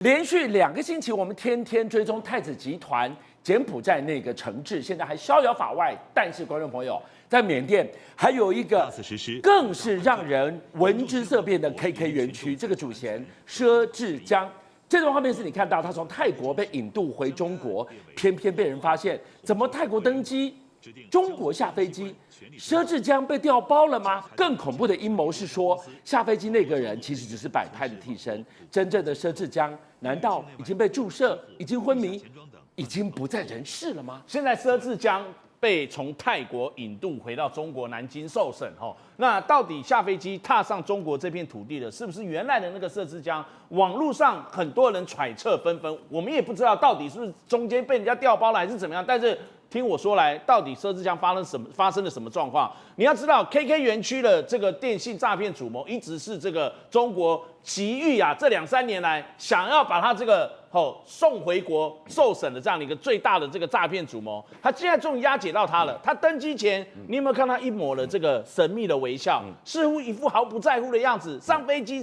连续2个星期，我们天天追踪太子集团柬埔寨那个惩治，现在还逍遥法外。但是，观众朋友，在缅甸还有一个更是让人闻之色变的 KK 园区，这个主嫌佘志江。这段画面是你看到他从泰国被引渡回中国，偏偏被人发现，怎么泰国登机，中国下飞机？佘志江被调包了吗？更恐怖的阴谋是说，下飞机那个人其实只是摆拍的替身，真正的佘志江难道已经被注射，已经昏迷，已经不在人世了吗？现在佘志江被从泰国引渡回到中国南京受审，那到底下飞机踏上中国这片土地的，是不是原来的那个佘志江？网络上很多人揣测纷纷，我们也不知道到底是不是中间被人家调包了还是怎么样，但是。听我说来，到底佘志江发生了什么状况？你要知道 ，KK 园区的这个电信诈骗主谋一直是这个中国急于这2-3年来想要把他这个送回国受审的这样的一个最大的这个诈骗主谋，他现在终于押解到他了。他登机前，你有没有看他一抹了这个神秘的微笑，似乎一副毫不在乎的样子？上飞机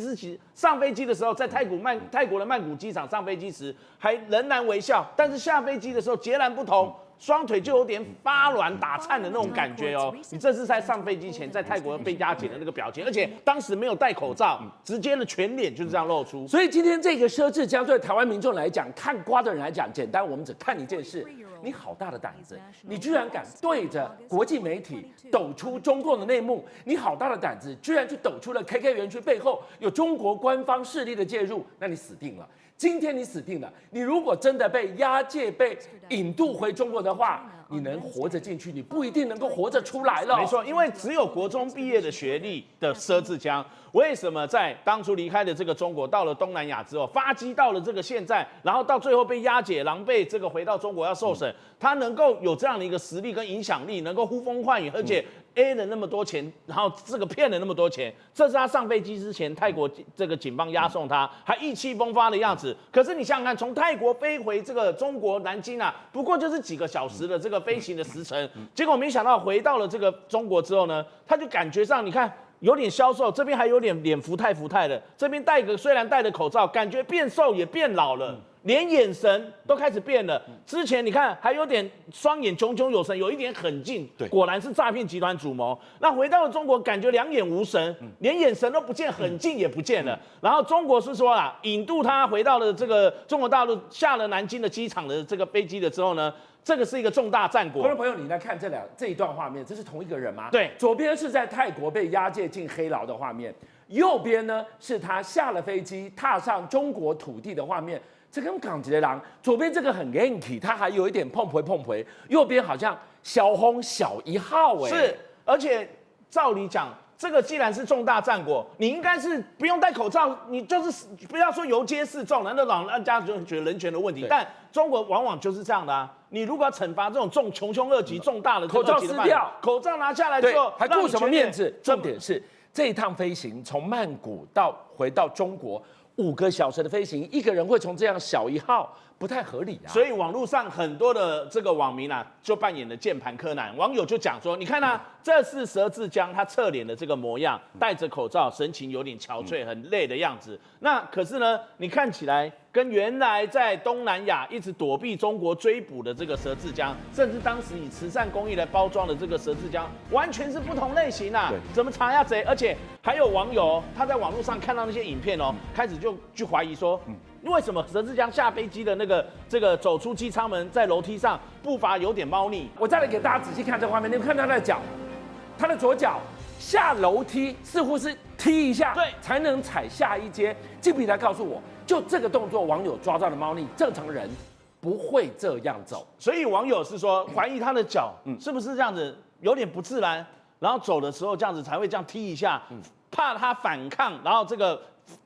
的时候，在泰国的曼谷机场上飞机时还仍然微笑，但是下飞机的时候截然不同。双腿就有点发软打颤的那种感觉哦。你这是在上飞机前在泰国被押解的那个表情，而且当时没有戴口罩，直接的全脸就是这样露出。所以今天这个佘志江对台湾民众来讲，看瓜的人来讲，简单我们只看一件事：你好大的胆子，你居然敢对着国际媒体抖出中共的内幕！你好大的胆子，居然去抖出了 KK 园区背后有中国官方势力的介入，那你死定了。今天你死定了！你如果真的被押解、被引渡回中国的话，你能活着进去，你不一定能够活着出来了。没错，因为只有国中毕业的学历的佘志江，为什么在当初离开的这个中国，到了东南亚之后，发迹到了这个现在，然后到最后被押解、狼狈这个回到中国要受审，他能够有这样的一个实力跟影响力，能够呼风唤雨，而且 A 了那么多钱，然后这个骗了那么多钱，这是他上飞机之前泰国这个警方押送他，还意气风发的样子。可是你想想看，从泰国飞回这个中国南京不过就是几个小时的这个飞行的时程，结果没想到回到了这个中国之后呢，他就感觉上你看有点消瘦，这边还有点脸福态的，这边虽然戴着口罩，感觉变瘦也变老了。连眼神都开始变了。之前你看还有点双眼炯炯有神，有一点狠劲，果然是诈骗集团主谋。那回到了中国，感觉两眼无神，连眼神都不见，狠劲也不见了。然后中国是说引渡他回到了这个中国大陆，下了南京的机场的这个飞机了之后呢，这个是一个重大战果。观众朋友，你来看这一段画面，这是同一个人吗？对，左边是在泰国被押解进黑牢的画面，右边呢是他下了飞机踏上中国土地的画面。这跟港籍的狼，左边这个很 ganky， 他还有一点碰回，右边好像小红小1号是，而且照理讲，这个既然是重大战果，你应该是不用戴口罩，你就是不要说游街示众，难道让家就觉得人权的问题？但中国往往就是这样的你如果要惩罚这种穷凶恶极、重大的口罩撕掉，口罩拿下来之后，还顾什么面子？重点是这一趟飞行从曼谷回到中国。5个小时的飞行，一个人会从这样小1号，不太合理所以网络上很多的这个网民就扮演了键盘柯南，网友就讲说，你看这是佘志江他侧脸的这个模样，戴着口罩，神情有点憔悴，很累的样子。那可是呢，你看起来跟原来在东南亚一直躲避中国追捕的这个佘志江，甚至当时以慈善公益来包装的这个佘志江，完全是不同类型怎么查呀贼？而且还有网友他在网络上看到那些影片开始就去怀疑说，为什么佘志江下飞机的这个走出机舱门，在楼梯上步伐有点猫腻？我再来给大家仔细看这画面，你们看他的脚，他的左脚下楼梯似乎是踢一下，才能踩下一阶。记不记得告诉我，就这个动作，网友抓到了猫腻，正常人不会这样走。所以网友是说，怀疑他的脚是不是这样子有点不自然，然后走的时候这样子才会这样踢一下，怕他反抗，然后这个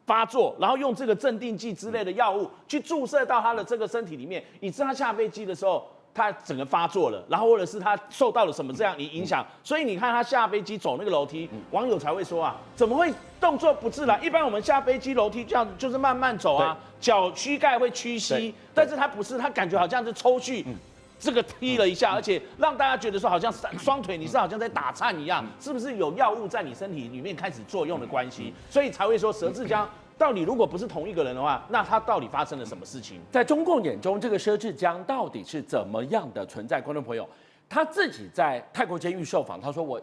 发作，然后用这个镇定剂之类的药物去注射到他的这个身体里面，以致他下飞机的时候他整个发作了，然后或者是他受到了什么这样影响，所以你看他下飞机走那个楼梯，网友才会说怎么会动作不自然？一般我们下飞机楼梯这样就是慢慢走脚膝盖会屈膝，但是他不是，他感觉好像是抽搐。这个踢了一下，而且让大家觉得说好像双腿你是好像在打颤一样，是不是有药物在你身体里面开始作用的关系？所以才会说佘志江到底如果不是同一个人的话，那他到底发生了什么事情？在中共眼中，这个佘志江到底是怎么样的存在？观众朋友，他自己在泰国监狱受访，他说我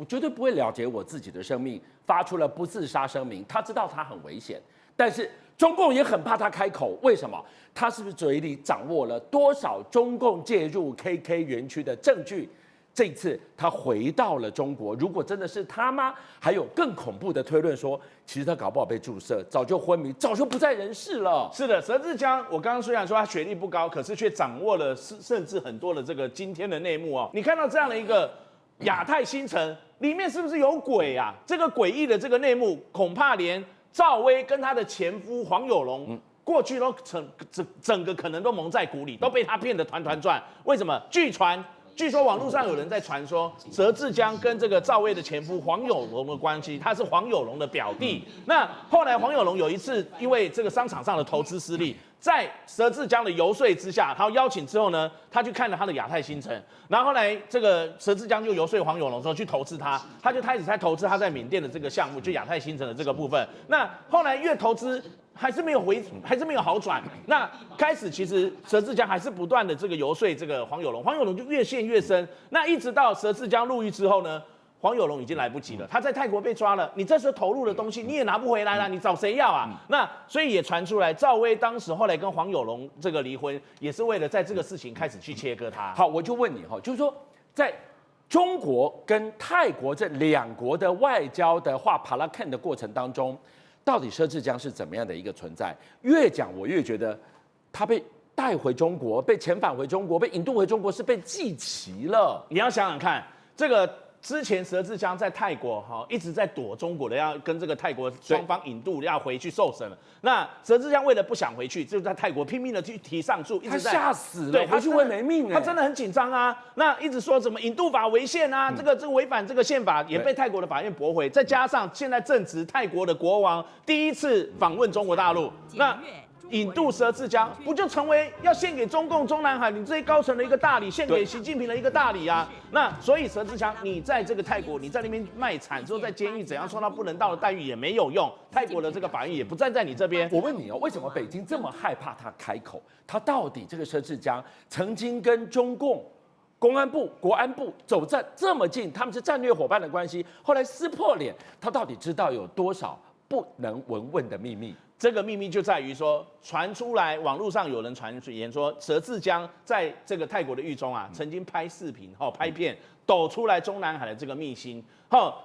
绝对不会了结我自己的生命，发出了不自杀声明。他知道他很危险，但是中共也很怕他开口。为什么？他是不是嘴里掌握了多少中共介入 KK 园区的证据？这一次他回到了中国，如果真的是他吗？还有更恐怖的推论说，其实他搞不好被注射，早就昏迷，早就不在人世了。是的，佘志江，我刚刚虽然说他学历不高，可是却掌握了甚至很多的这个惊天的内幕哦。你看到这样的一个亚太新城，里面是不是有鬼啊？这个诡异的这个内幕，恐怕连赵薇跟她的前夫黄有龙。过去都整个可能都蒙在鼓里，都被他骗得团团转。为什么？据说网络上有人在传说，佘志江跟这个赵薇的前夫黄有龙的关系，他是黄有龙的表弟。那后来黄有龙有一次因为这个商场上的投资失利，在佘志江的游说之下，他邀请之后呢，他去看了他的亚太新城，然后后来这个佘志江就游说黄有龙说去投资他就开始在投资他在缅甸的这个项目，就亚太新城的这个部分。那后来越投资。还是没有好转。那开始其实佘志江还是不断的这个游说这个黄有龙，黄有龙就越陷越深。那一直到佘志江入狱之后呢，黄有龙已经来不及了，他在泰国被抓了，你这时候投入的东西你也拿不回来了，你找谁要啊？那所以也传出来，赵薇当时后来跟黄有龙这个离婚，也是为了在这个事情开始去切割他。好，我就问你哈，就是说在中国跟泰国这两国的外交的画帕拉看的过程当中。到底佘志江是怎么样的一个存在？越讲我越觉得他被带回中国，被遣返回中国，被引渡回中国是被记齐了。你要想想看，这个之前佘志江在泰国一直在躲中国的，要跟这个泰国双方引渡要回去受审了。那佘志江为了不想回去，就在泰国拼命的去提上诉，一直在他吓死了，对，回去会没命他真的很紧张啊。那一直说什么引渡法违宪啊，这个违反这个宪法，也被泰国的法院驳回。再加上现在正值泰国的国王第一次访问中国大陆，那引渡佘志江不就成为要献给中共中南海你这些高层的一个大礼，献给习近平的一个大礼啊？那所以佘志江，你在这个泰国，你在那边卖惨之后，在监狱怎样受到不人道的待遇也没有用，泰国的这个法院也不站在你这边。我问你哦，为什么北京这么害怕他开口？他到底这个佘志江曾经跟中共公安部、国安部走在这么近，他们是战略伙伴的关系，后来撕破脸，他到底知道有多少不能闻问的秘密？这个秘密就在于说，传出来网络上有人传言说，佘志江在这个泰国的狱中啊，曾经拍视频、拍片，抖出来中南海的这个秘辛。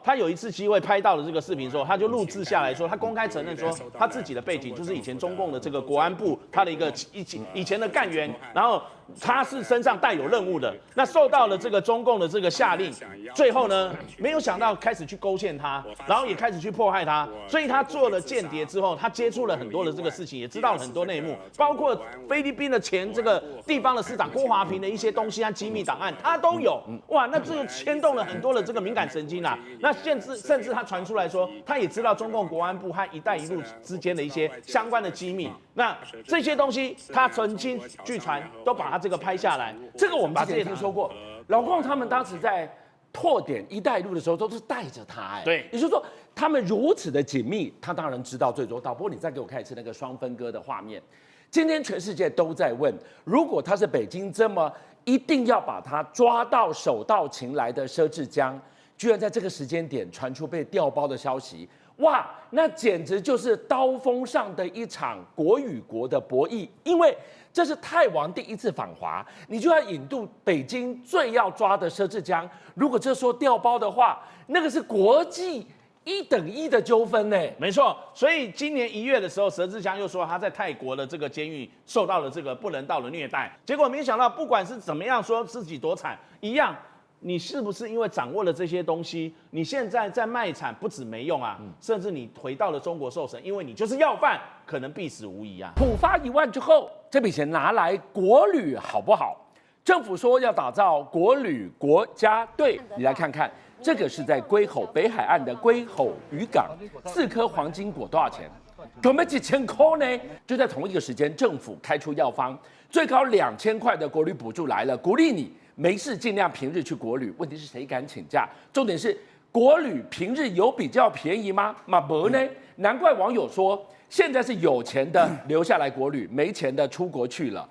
他有一次机会拍到了这个视频之后，他就录制下来说，他公开承认说，他自己的背景就是以前中共的这个国安部他的一个以前的干员，然后他是身上带有任务的，那受到了这个中共的这个下令，最后呢，没有想到开始去勾陷他，然后也开始去迫害他，所以他做了间谍之后，他接触了很多的这个事情，也知道了很多内幕，包括菲律宾的前这个地方的市长郭华平的一些东西和机密档案，他都有。哇，那这个牵动了很多的这个敏感神经啊。那甚至他传出来说，他也知道中共国安部和“一带一路”之间的一些相关的机密。那这些东西，他曾经据传都把他这个拍下来。这个我们之前听说过，老共他们当时在拓点“一带一路”的时候，都是带着他。对，也就是说，他们如此的紧密，他当然知道最多。导播，你再给我看一次那个双分割的画面。今天全世界都在问，如果他是北京这么一定要把他抓到手到擒来的佘志江，居然在这个时间点传出被调包的消息，哇，那简直就是刀锋上的一场国与国的博弈。因为这是泰王第一次访华，你就要引渡北京最要抓的佘志江。如果这说调包的话，那个是国际1:1的纠纷呢。没错，所以今年1月的时候，佘志江又说他在泰国的这个监狱受到了这个不人道的虐待，结果没想到，不管是怎么样说自己多惨，一样。你是不是因为掌握了这些东西，你现在在卖惨不止没用啊，甚至你回到了中国受审，因为你就是要犯，可能必死无疑啊。普发1万之后，这笔钱拿来国旅好不好？政府说要打造国旅国家队，你来看看，这个是在龟吼北海岸的龟吼渔港，4颗黄金果多少钱？准备几千块呢？就在同一个时间，政府开出药方，最高2000块的国旅补助来了，鼓励你没事尽量平日去国旅。问题是谁敢请假？重点是国旅平日有比较便宜吗？嘛不呢？难怪网友说，现在是有钱的留下来国旅，没钱的出国去了，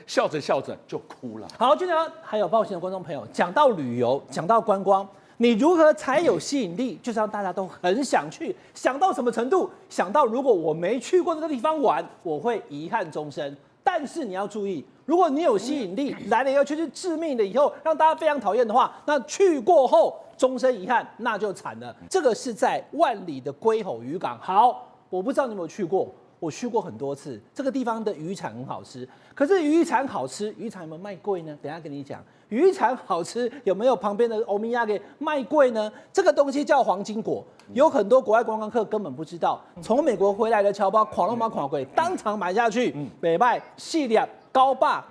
笑着笑着就哭了。好，今天还有报信的观众朋友，讲到旅游，讲到观光，你如何才有吸引力？就是让大家都很想去，想到什么程度？想到如果我没去过这个地方玩，我会遗憾终身。但是你要注意，如果你有吸引力，来了以后却是致命的，以后让大家非常讨厌的话，那去过后终身遗憾，那就惨了。这个是在万里的龟吼渔港。好，我不知道你有没有去过。我去过很多次，这个地方的渔产很好吃。可是渔产好吃，渔产有没有卖贵呢？等一下跟你讲，渔产好吃有没有旁边的欧米亚给卖贵呢？这个东西叫黄金果，有很多国外观光客根本不知道。从美国回来的侨胞，狂龙马狂贵，当场买下去，北卖细粒高霸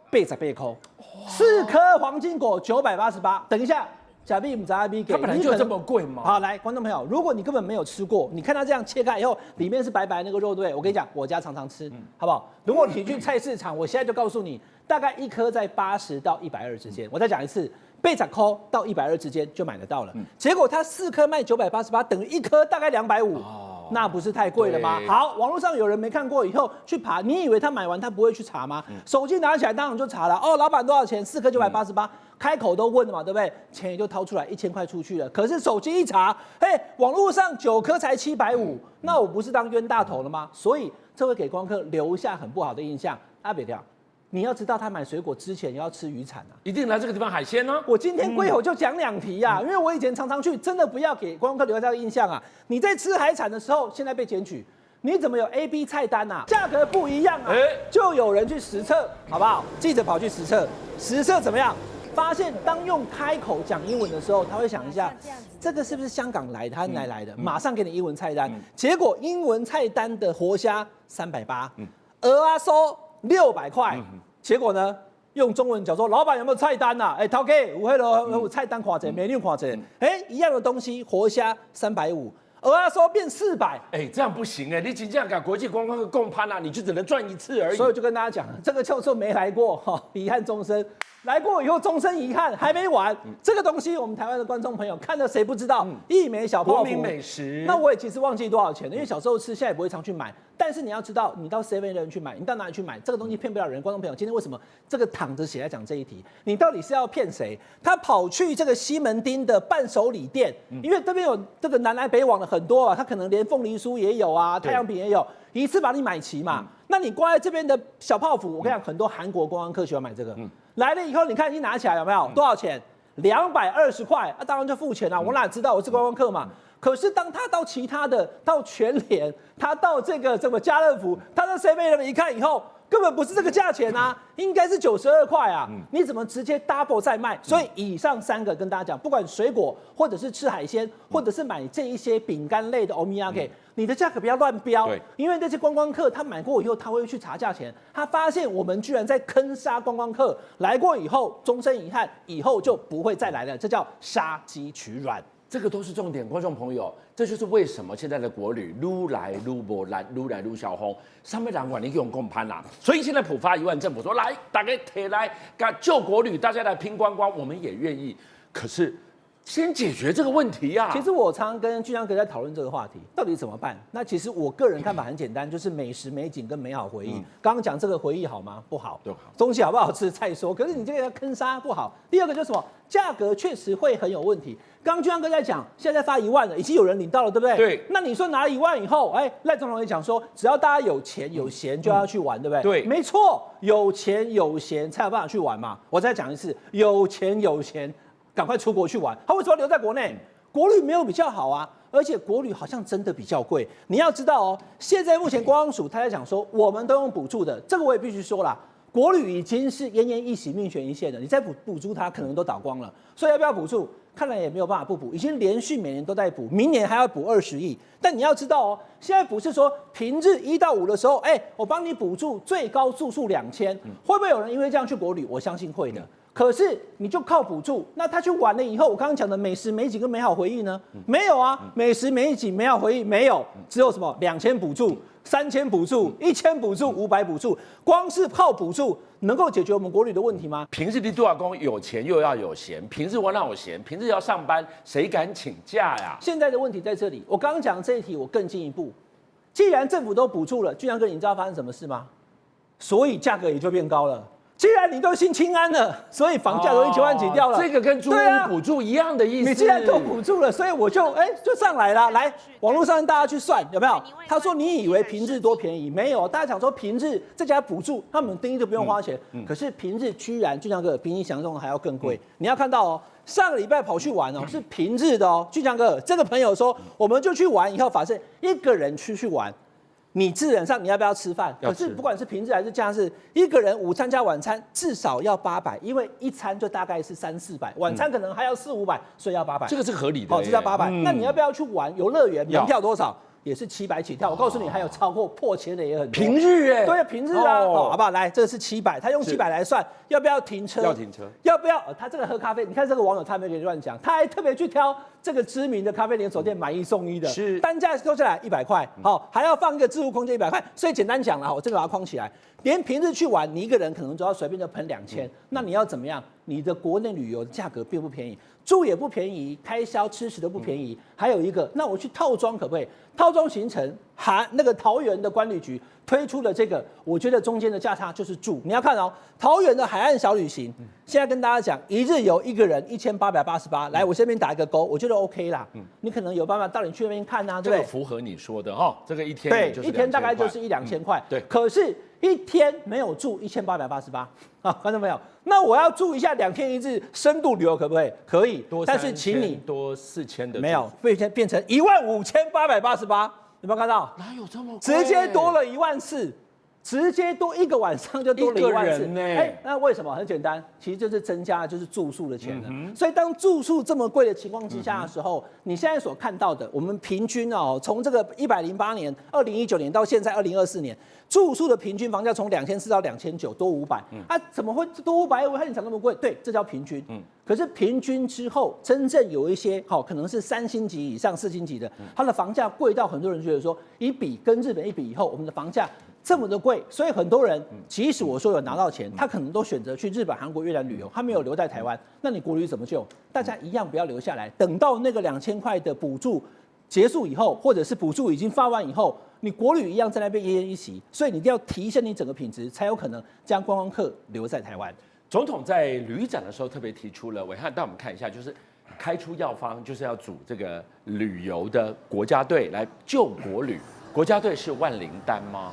88块，4颗黄金果988。等一下。假币不砸币给，它本来就这么贵吗？好，来，观众朋友，如果你根本没有吃过，你看它这样切开以后，里面是白白那个肉，对不对？我跟你讲，我家常常吃，好不好？如果你去菜市场，我现在就告诉你，大概1颗在80到120之间。我再讲一次，80块到120之间就买得到了。结果它4颗卖988，等于1颗大概250。那不是太贵了吗？好，网络上有人没看过以后去爬，你以为他买完他不会去查吗？手机拿起来当然就查了。哦，老板多少钱？4颗988，开口都问了嘛，对不对？钱也就掏出来1000块出去了。可是手机一查，嘿，网络上9颗才750，那我不是当冤大头了吗？所以这会给观光客留下很不好的印象。阿北条。你要知道，他买水果之前也要吃渔产啊，一定来这个地方海鲜呢。我今天龟吼就讲2题啊，因为我以前常常去，真的不要给观光客留下这个印象啊。你在吃海产的时候，现在被检举，你怎么有 A、B 菜单啊？价格不一样啊，就有人去实测，好不好？记者跑去实测，实测怎么样？发现当用开口讲英文的时候，他会想一下，这个是不是香港来的，他哪里来的？马上给你英文菜单，结果英文菜单的活虾380，鹅啊收600块，结果呢？用中文讲说，老板有没有菜单呐？哎，涛哥，我有菜单看者，美女看者，哎，一样的东西，活虾350，鹅啊说变400，哎，这样不行哎，你仅这样赶国际观光客共攀啊，你就只能赚1次而已。所以我就跟大家讲，这个叫做没来过哈，遗憾终身。来过以后终身遗憾，还没完。这个东西我们台湾的观众朋友看了谁不知道？一枚小泡芙，国民美食。那我也其实忘记多少钱了，因为小时候吃，现在也不会常去买。但是你要知道，你到 7-Eleven 去买，你到哪里去买？这个东西骗不了人。观众朋友，今天为什么这个躺着写来讲这一题？你到底是要骗谁？他跑去这个西门町的伴手礼店，因为这边有这个南来北往的很多啊，他可能连凤梨酥也有啊，太阳饼也有，一次把你买齐嘛。那你挂在这边的小泡芙，我跟你讲，很多韩国观光客喜欢买这个。来了以后，你看一拿起来有没有多少钱？220块，当然就付钱了。我哪知道我是观光客嘛？可是当他到其他的，到全联，他到这个家乐福，他到 7-Eleven 一看以后，根本不是这个价钱啊，应该是92块啊！你怎么直接 double 再卖？所以以上3个跟大家讲，不管水果或者是吃海鲜，或者是买这一些饼干类的欧米亚给。你的价格不要乱标，因为那些观光客他买过以后，他会去查价钱，他发现我们居然在坑杀观光客，来过以后终身遗憾，以后就不会再来了，这叫杀鸡取卵。这个都是重点，观众朋友，这就是为什么现在的国旅撸来撸不来，撸来撸小红，上面两管你用共攀啦。所以现在普发1万，政府说来，大家提来救国旅，大家来拼观光，我们也愿意。可是先解决这个问题啊！其实我常常跟俊江哥在讨论这个话题，到底怎么办？那其实我个人看法很简单，就是美食、美景跟美好回忆。刚刚讲这个回忆好吗？不好，东西好不好吃再说。可是你这个要坑杀不好。第二个就是什么？价格确实会很有问题。刚刚俊江哥在讲，现在发1万了，已经有人领到了，对不对？对。那你说拿了1万以后，赖总统也讲说，只要大家有钱有闲就要去玩，对不对？对，没错，有钱有闲才有办法去玩嘛。我再讲一次，有钱有闲。赶快出国去玩，他为什么要留在国内？国旅没有比较好啊，而且国旅好像真的比较贵。你要知道哦，现在目前观光署他在讲说，我们都用补助的，这个我也必须说啦，国旅已经是奄奄一息、命悬一线的，你再补助它，可能都倒光了。所以要不要补助？看来也没有办法不补，已经连续每年都在补，明年还要补20亿。但你要知道哦，现在不是说平日1到5的时候，我帮你补助最高住宿2000，会不会有人因为这样去国旅？我相信会的。可是你就靠补助，那他去玩了以后，我刚刚讲的美食美景跟美好回忆呢？没有啊，美食美景美好回忆没有，只有什么2000补助、3000补助、1000补助、500补助，光是靠补助能够解决我们国旅的问题吗？平日你多少工有钱又要有闲，平日我哪有闲？平日要上班，谁敢请假呀？现在的问题在这里，我刚刚讲的这一题，我更进一步。既然政府都补助了，俊阳哥，你知道发生什么事吗？所以价格也就变高了。既然你都新青安了，所以房价都1000万起掉了。这个跟租屋补助一样的意思。你既然都补助了，所以我就就上来了。来，网络上大家去算有没有？他说你以为平日多便宜？没有，大家讲说平日这家补助，他们定义就不用花钱。可是平日居然俊强哥比你想象中的还要更贵。你要看到哦，上个礼拜跑去玩哦，是平日的哦。俊强哥这个朋友说，我们就去玩，以后发现一个人去玩。你基本上你要不要吃饭？可是不管是平日还是假日，一个人午餐加晚餐至少要800，因为一餐就大概是300-400，晚餐可能还要400-500，所以要800。这个是合理的。好，这叫800。那你要不要去玩游乐园？门票多少？也是700起跳。我告诉你，还有超过破1000的也很多。平日哎，对，平日啊，好不好？来，这个是700，他用700来算，要不要停车？要停车。要不要？他这个喝咖啡，你看这个网友他没有给你乱讲，他还特别去挑这个知名的咖啡连锁店买1送1的，是单价收下来100块，好，还要放一个置物空间100块，所以简单讲了，我这个把它框起来，连平日去玩，你一个人可能都要随便就喷2000，那你要怎么样？你的国内旅游的价格并不便宜，住也不便宜，开销吃食都不便宜，还有一个，那我去套装可不可以？套装行程那个桃园的观旅局推出的这个，我觉得中间的价差就是住。你要看哦，桃园的海岸小旅行，现在跟大家讲，一日游一个人1888，来，我这边打一个勾，我觉得 OK 啦。你可能有办法到你去那边看啊，对不对？这个符合你说的哈，这个一天对，一天大概就是1-2000块。对，可是一天没有住1888啊，看到没有？那我要住一下2天1日深度旅游可不可以？可以，但是请你多4000的没有，变成15888，有没有看到？哪有这么贵？直接多了14000，直接多一个晚上就多了14000呢。那为什么？很简单，其实就是增加就是住宿的钱了。所以当住宿这么贵的情况之下的时候，你现在所看到的，我们平均哦，从这个108年2019年到现在2024年。住宿的平均房价从2400到2900，多500。怎么会多500？我看你讲那么贵，对，这叫平均。可是平均之后，真正有一些可能是3星级以上、4星级的，它的房价贵到很多人觉得说，跟日本一比以后，我们的房价这么的贵，所以很多人即使我说有拿到钱，他可能都选择去日本、韩国、越南旅游，他没有留在台湾。那你国旅怎么救？大家一样不要留下来，等到那个2000块的补助结束以后，或者是补助已经发完以后。你国旅一样在那边奄奄一息，所以你一定要提升你整个品质，才有可能将观光客留在台湾。总统在旅展的时候特别提出了，伟汉带我们看一下，就是开出药方，就是要组这个旅游的国家队来救国旅。国家队是万灵丹吗？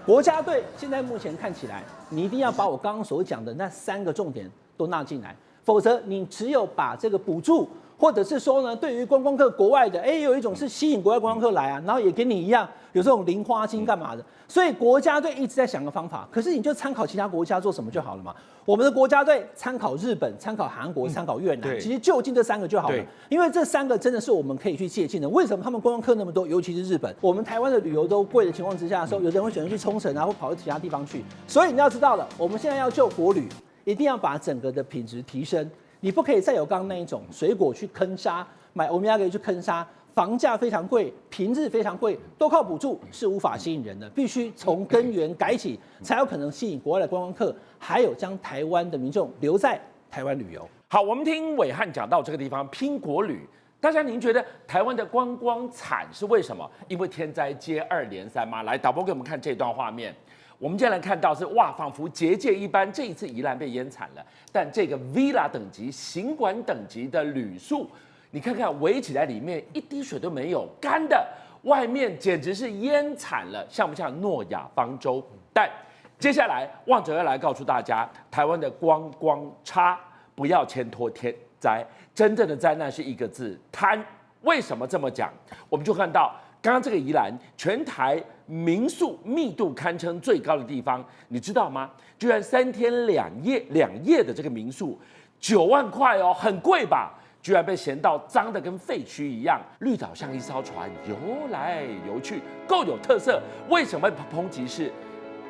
国家队现在目前看起来，你一定要把我刚刚所讲的那3个重点都纳进来，否则你只有把这个补助。或者是说呢，对于观光客国外的，有一种是吸引国外观光客来啊，然后也跟你一样有这种零花金干嘛的，所以国家队一直在想个方法，可是你就参考其他国家做什么就好了嘛。我们的国家队参考日本、参考韩国、参考越南，其实就近这3个就好了，因为这3个真的是我们可以去借鉴的。为什么他们观光客那么多，尤其是日本？我们台湾的旅游都贵的情况之下的时候，有的人会选择去冲绳啊，或跑到其他地方去。所以你要知道了，我们现在要救国旅，一定要把整个的品质提升。你不可以再有刚刚那一种水果去坑杀，买欧米茄去坑杀，房价非常贵，平日非常贵，都靠补助是无法吸引人的，必须从根源改起，才有可能吸引国外的观光客，还有将台湾的民众留在台湾旅游。好，我们听伟汉讲到这个地方拼国旅，大家您觉得台湾的观光惨是为什么？因为天灾接二连三吗？来，导播给我们看这段画面。我们现在看到是哇，仿佛结界一般。这一次宜兰被淹惨了，但这个 Villa 等级、行馆等级的旅宿，你看看围起来里面一滴水都没有，干的，外面简直是淹惨了，像不像诺亚方舟？但接下来旺哲要来告诉大家，台湾的观光差，不要牵拖天灾，真正的灾难是一个字：贪。为什么这么讲？我们就看到。刚刚这个宜兰，全台民宿密度堪称最高的地方，你知道吗？居然3天2夜的这个民宿，9万块哦，很贵吧？居然被嫌到脏的跟废墟一样。绿岛像一艘船游来游去，够有特色。为什么抨击是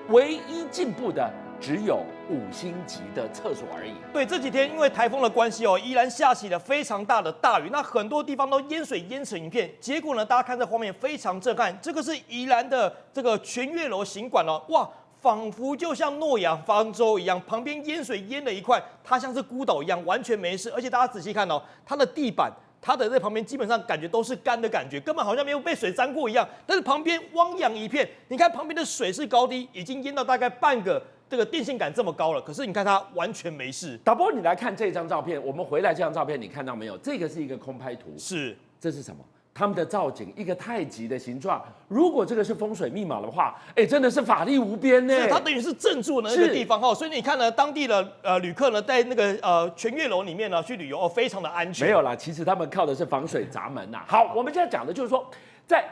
唯一进步的？只有5星级的厕所而已。对，这几天因为台风的关系哦，宜兰下起了非常大的大雨，那很多地方都淹水淹成一片。结果呢，大家看这画面非常震撼，这个是宜兰的这个全月楼行馆哦，哇，仿佛就像诺亚方舟一样，旁边淹水淹了一块，它像是孤岛一样，完全没事。而且大家仔细看哦，它的地板它的这旁边基本上感觉都是干的感觉，根本好像没有被水沾过一样。但是旁边汪洋一片，你看旁边的水势高低已经淹到大概半个这个电线杆这么高了，可是你看它完全没事。导播，你来看这张照片，我们回来这张照片，你看到没有？这个是一个空拍图，是，这是什么？他们的造景，一个太极的形状。如果这个是风水密码的话，哎，真的是法力无边呢。它等于是镇住了那个地方哈，所以你看呢，当地的旅客呢，在那个全月楼里面呢去旅游哦，非常的安全。没有啦，其实他们靠的是防水闸门呐。好，我们现在讲的就是说，在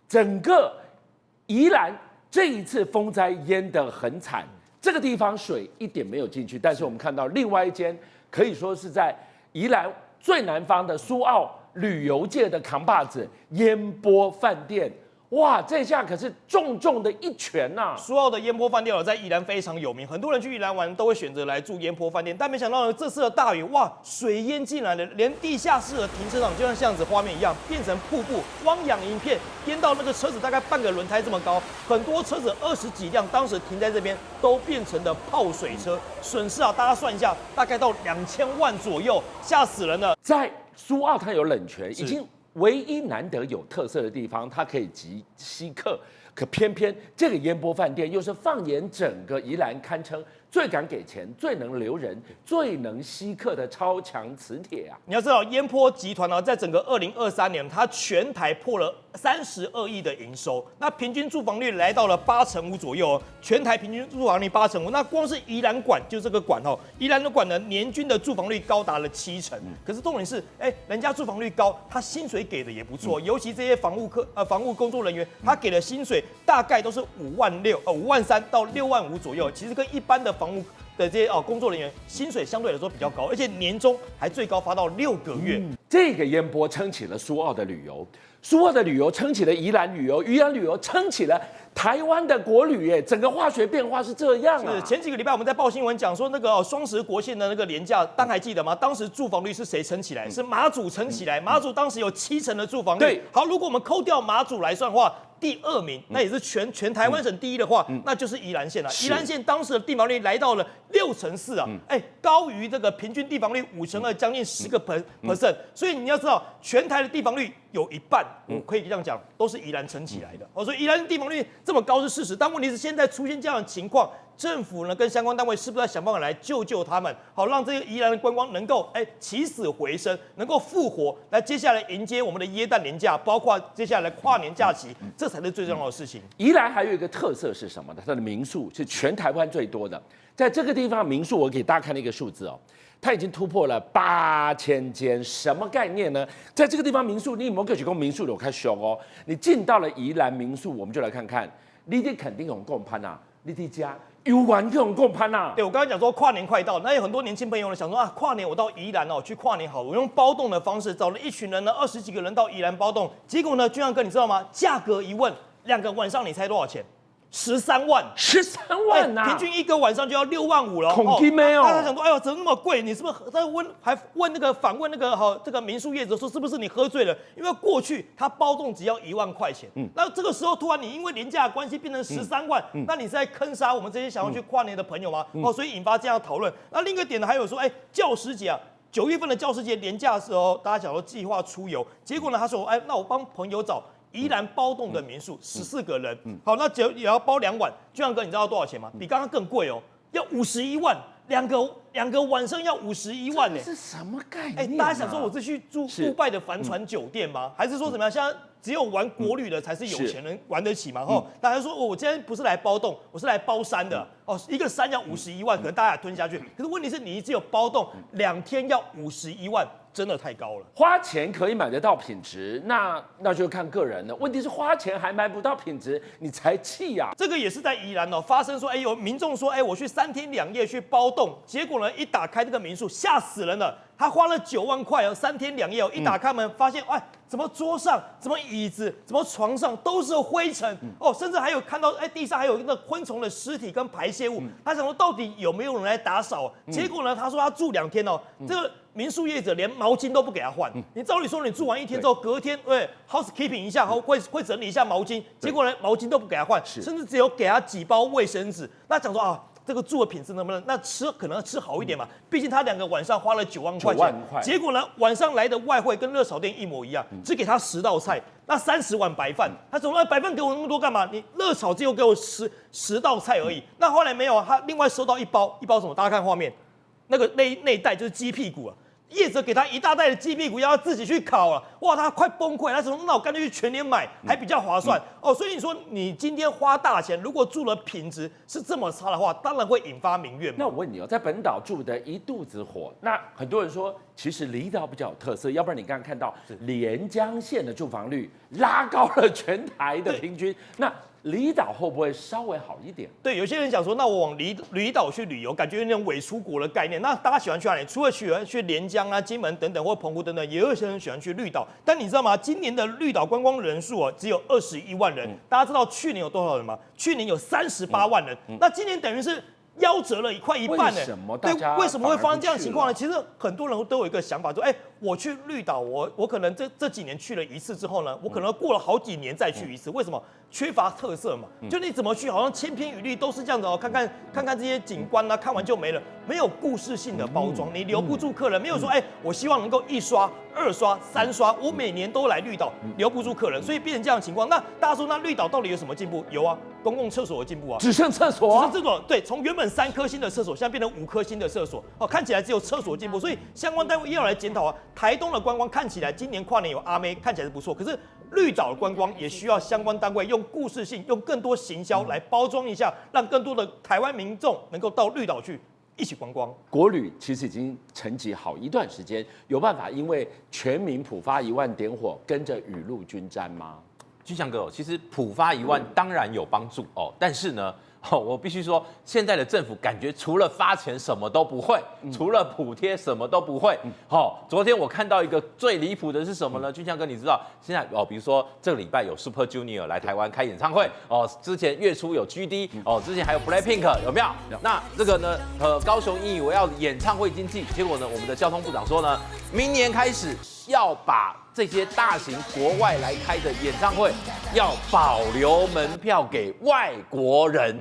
整个宜兰这一次风灾淹得很惨，这个地方水一点没有进去，但是我们看到另外一间可以说是在宜兰最南方的苏澳旅游界的扛把子烟波饭店，哇，这下可是重重的一拳呐！苏澳的烟波饭店在宜兰非常有名，很多人去宜兰玩都会选择来住烟波饭店，但没想到呢，这次的大雨，哇，水淹进来了，连地下室的停车场就像这样子画面一样，变成瀑布，汪洋一片，淹到那个车子大概半个轮胎这么高，很多车子20几辆当时停在这边都变成了泡水车，损失啊，大家算一下，大概到2000万左右，吓死人了。在苏澳它有冷泉，已经唯一难得有特色的地方，它可以集稀客，可偏偏这个烟波饭店又是放眼整个宜兰堪称最敢给钱、最能留人、最能吸客的超强磁铁啊！你要知道，烟波集团呢，在整个2023年，它全台破了32亿的营收，那平均住房率来到了85%左右，全台平均住房率85%。那光是宜兰馆就这个馆哦，宜兰的馆呢，年均的住房率高达了70%。可是重点是，人家住房率高，他薪水给的也不错，尤其这些房务工作人员，他给的薪水大概都是53000到6万5左右，其实跟一般的房屋的这些工作人员薪水相对来说比较高，而且年终还最高发到6个月。这个烟波撑起了苏澳的旅游，苏澳的旅游撑起了宜兰旅游，宜兰旅游撑起了台湾的国旅，哎，整个化学变化是这样啊。是前几个礼拜我们在报新闻讲说那个双十国庆的那个连假，大家还记得吗？当时住房率是谁撑起来？是马祖撑起来，马祖当时有70%的住房率。对，好，如果我们扣掉马祖来算的话，第2名，那也是全台湾省第一的话，那就是宜兰县了。宜兰县当时的地房率来到了64%啊，高于这个平均地房率52%，将近10个%。所以你要知道，全台的地房率有一半，我可以这样讲，都是宜兰撑起来的。所以宜兰的地房率这么高是事实，但问题是现在出现这样的情况，政府呢跟相关单位是不是要想办法来救他们，好让这个宜兰的观光能够起死回生，能够复活，来接下来迎接我们的耶诞年假，包括接下来的跨年假期，这才是最重要的事情。宜兰还有一个特色是什么呢？它的民宿是全台湾最多的，在这个地方民宿，我给大家看了一个数字哦，它已经突破了8000间，什么概念呢？在这个地方民宿，你有没有可以供民宿有开熊哦？你进到了宜兰民宿，我们就来看看，你得肯定有共攀啊，你得家有玩这种共攀啊。对，我刚刚讲说跨年快到，那有很多年轻朋友呢想说啊，跨年我到宜兰去跨年好了，我用包栋的方式找了一群人呢，20几个人到宜兰包栋，结果呢，俊亮哥你知道吗？价格一问，2个晚上你猜多少钱？13万，13万呐，平均1个晚上就要6万5了。恐惧没有？大家想说，哎呦，怎么那么贵？你是不是在反问那个这个民宿业者说，是不是你喝醉了？因为过去他包栋只要1万块钱，那这个时候突然你因为廉价的关系变成13万，那你是在坑杀我们这些想要去跨年的朋友吗？所以引发这样的讨论。那另一个点呢，还有说，教师节啊。9月份的教师节连假的时候，大家想说计划出游，结果呢，他说，那我帮朋友找宜兰包栋的民宿，14个人，好，那也要包2晚。俊亮哥，你知道多少钱吗？比刚刚更贵哦，要51万，2个晚上要51万呢。这是什么概念？大家想说我是去住杜拜的帆船酒店吗？还是说怎么样？现在只有玩国旅的才是有钱人玩得起嘛？大家说我今天不是来包栋，我是来包山的。一个山要51万，可能大家也吞下去。可是问题是你只有包栋2天要51万，真的太高了。花钱可以买得到品质，那就看个人了。问题是花钱还买不到品质，你才气呀！这个也是在宜兰发生说，有民众说，我去3天2夜去包栋，结果呢一打开这个民宿，吓死人了。他花了9万块3天2夜一打开门发现，怎么桌上、怎么椅子、怎么床上都是灰尘甚至还有看到地上还有那个昆虫的尸体跟排泄物。他想说到底有没有人来打扫？结果呢，他说他住2天这个民宿业者连毛巾都不给他换。你照理说你住完1天之后，隔天housekeeping 一下，会整理一下毛巾，结果呢毛巾都不给他换，甚至只有给他几包卫生纸。那讲说这个住的品质能不能？那吃可能要吃好一点嘛，毕竟他2个晚上花了9万块钱，结果呢晚上来的外汇跟热炒店一模一样，只给他10道菜，那30碗白饭，他怎么白饭给我那么多干嘛？你热炒只有给我10道菜而已，那后来没有啊，他另外收到一包什么？大家看画面，那一袋就是鸡屁股啊。业者给他一大袋的鸡屁股，要他自己去烤了，哇，他快崩溃，他说那我干脆去全联买，还比较划算哦。所以你说你今天花大钱，如果住的品质是这么差的话，当然会引发民怨嘛。那我问你哦，在本岛住的一肚子火，那很多人说其实离岛比较有特色，要不然你刚刚看到连江县的住房率拉高了全台的平均，那离岛会不会稍微好一点？对，有些人想说，那我往离岛去旅游，感觉有那种伪出国的概念。那大家喜欢去哪里？除了喜欢去连江啊、金门等等，或澎湖等等，也有些人喜欢去绿岛。但你知道吗？今年的绿岛观光人数啊，只有21万人。大家知道去年有多少人吗？去年有38万人。那今年等于是夭折了快一半呢。为什么对，为什么会发生这样的情况呢？其其实很多人都有一个想法，说，我去绿岛，我可能这几年去了一次之后呢，我可能过了好几年再去一次。为什么？缺乏特色嘛，就你怎么去，好像千篇一律都是这样子哦，看看这些景观啊，看完就没了，没有故事性的包装，你留不住客人。没有说，我希望能够1刷、2刷、3刷，我每年都来绿岛，留不住客人，所以变成这样的情况。那大家说，那绿岛到底有什么进步？有啊，公共厕所有进步啊，只剩厕所，只剩厕所，对，从原本3颗星的厕所，现在变成5颗星的厕所，哦，看起来只有厕所进步，所以相关单位也要来检讨啊。台东的观光看起来今年跨年有阿妹，看起来是不错，可是绿岛的观光也需要相关单位用故事性，用更多行销来包装一下，让更多的台湾民众能够到绿岛去一起观光。国旅其实已经沉寂好一段时间，有办法因为全民普发1万点火，跟着雨露均沾吗？俊相哥，其实普发1万当然有帮助哦，但是呢，我必须说，现在的政府感觉除了发钱什么都不会，除了补贴什么都不会。昨天我看到一个最离谱的是什么呢？俊相哥，你知道现在比如说这个礼拜有 Super Junior 来台湾开演唱会哦，之前月初有 GD 哦，之前还有 Blackpink 有没有？那这个呢，高雄引以为傲的演唱会经济，结果呢，我们的交通部长说呢，明年开始要把这些大型国外来开的演唱会要保留门票给外国人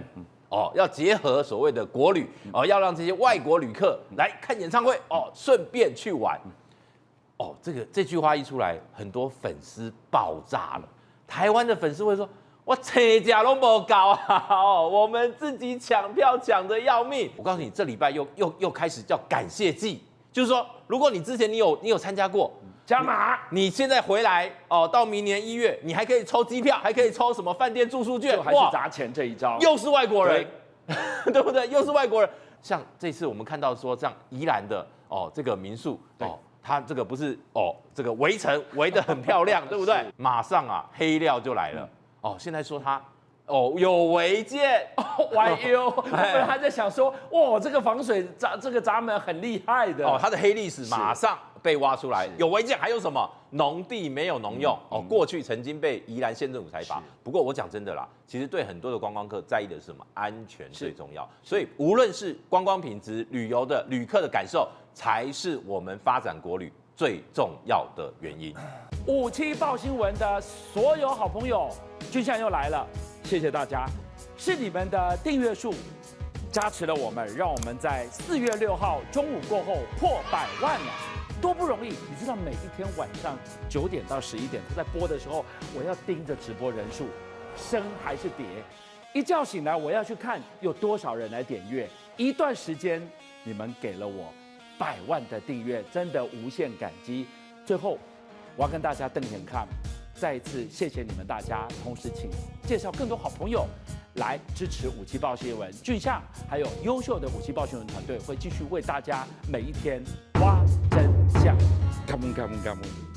哦，要结合所谓的国旅哦，要让这些外国旅客来看演唱会哦，顺便去玩哦。这句话一出来，很多粉丝爆炸了。台湾的粉丝会说：“我车价都没搞啊，我们自己抢票抢得要命。”我告诉你，这礼拜又开始叫感谢季，就是说，如果你之前你有参加过。加码，你现在回来哦，到明年1月，你还可以抽机票，还可以抽什么饭店住宿券，就还是砸钱这一招，又是外国人，对不对？又是外国人。像这次我们看到说，这样宜兰的这个民宿它这个不是这个围城围得很漂亮，对不对？马上黑料就来了现在说它有违建，YU，我本来在想说，哇，这个防水闸门很厉害的它的黑历史马上被挖出来，有违建，还有什么农地没有农用过去曾经被宜兰县政府裁罚。不过我讲真的啦，其实对很多的观光客在意的是什么？安全最重要。所以无论是观光品质、旅游的旅客的感受，才是我们发展国旅最重要的原因。57报新闻的所有好朋友，君相又来了，谢谢大家，是你们的订阅数加持了我们，让我们在4月6号中午过后破100万了。多不容易！你知道每一天晚上9点到11点，他在播的时候，我要盯着直播人数升还是跌。一觉醒来，我要去看有多少人来点阅。一段时间，你们给了我100万的订阅，真的无限感激。最后，我要跟大家瞪眼看，再一次谢谢你们大家，同时请介绍更多好朋友来支持57报新闻。俊相还有优秀的57报新闻团队会继续为大家每一天挖真相。Come on, come on, come on.